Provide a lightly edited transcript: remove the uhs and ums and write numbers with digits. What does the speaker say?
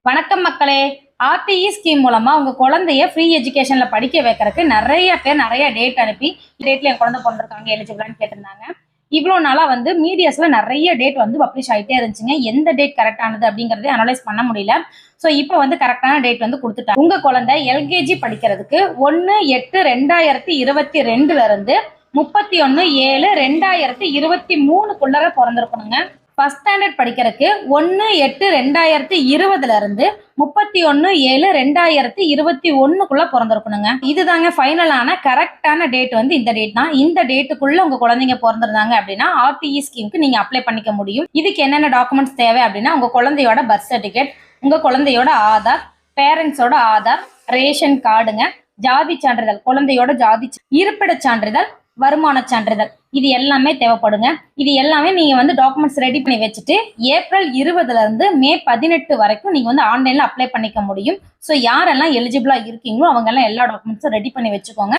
வணக்கம் மக்களே. RTE scheme மூலமா உங்க குழந்தைய ஃப்ரீ எஜுகேஷன்ல படிக்க வைக்கிறதுக்கு நிறைய பேர் நிறைய டேட் அனுப்பி டேட்ல என் குழந்தை பிறந்திருக்காங்க எலிஜிபிளான்னு கேட்டிருந்தாங்க. இவ்வளோ நாளா மீடியாஸ்ல நிறைய டேட் பப்ளிஷ் ஆகிட்டே இருந்துச்சுங்க. எந்த டேட் கரெக்டானது அப்படிங்கறதே அனலைஸ் பண்ண முடியல. ஸோ இப்போ கரெக்டான டேட் கொடுத்துட்டாங்க. உங்க குழந்தை எல்கேஜி படிக்கிறதுக்கு 1/8/2022 இருந்து 31/7/2023 பிறந்திருக்கணுங்க. ஃபர்ஸ்ட் ஸ்டாண்டர்ட் படிக்கிறதுக்கு 1/8/2020 இருந்து 31/7/2021 பிறந்திருக்கணுங்க. இதுதாங்க ஃபைனலான கரெக்டான டேட் இந்த டேட் தான். இந்த டேட்டுக்குள்ள உங்க குழந்தைங்க பிறந்திருந்தாங்க அப்படின்னா ஆர்டிஇ ஸ்கீமுக்கு நீங்க அப்ளை பண்ணிக்க முடியும். இதுக்கு என்னென்ன டாக்குமெண்ட்ஸ் தேவை அப்படின்னா உங்க குழந்தையோட பர்த் சர்டிபிகேட், உங்க குழந்தையோட ஆதார், பேரண்ட்ஸோட ஆதார், ரேஷன் கார்டுங்க, ஜாதி சான்றிதழ், குழந்தையோட ஜாதி, இருப்பிட சான்றிதழ், வருமான சான்றிதழ், இது எல்லாமே தேவைப்படுங்க. இது எல்லாமே நீங்க டாக்குமெண்ட்ஸ் ரெடி பண்ணி வச்சுட்டு ஏப்ரல் 20 இருந்து மே 18 வரைக்கும் நீங்க ஆன்லைன்ல அப்ளை பண்ணிக்க முடியும். ஸோ யாரெல்லாம் எலிஜிபிளா இருக்கீங்களோ அவங்க எல்லாம் எல்லா டாக்குமெண்ட்ஸும் ரெடி பண்ணி வச்சுக்கோங்க.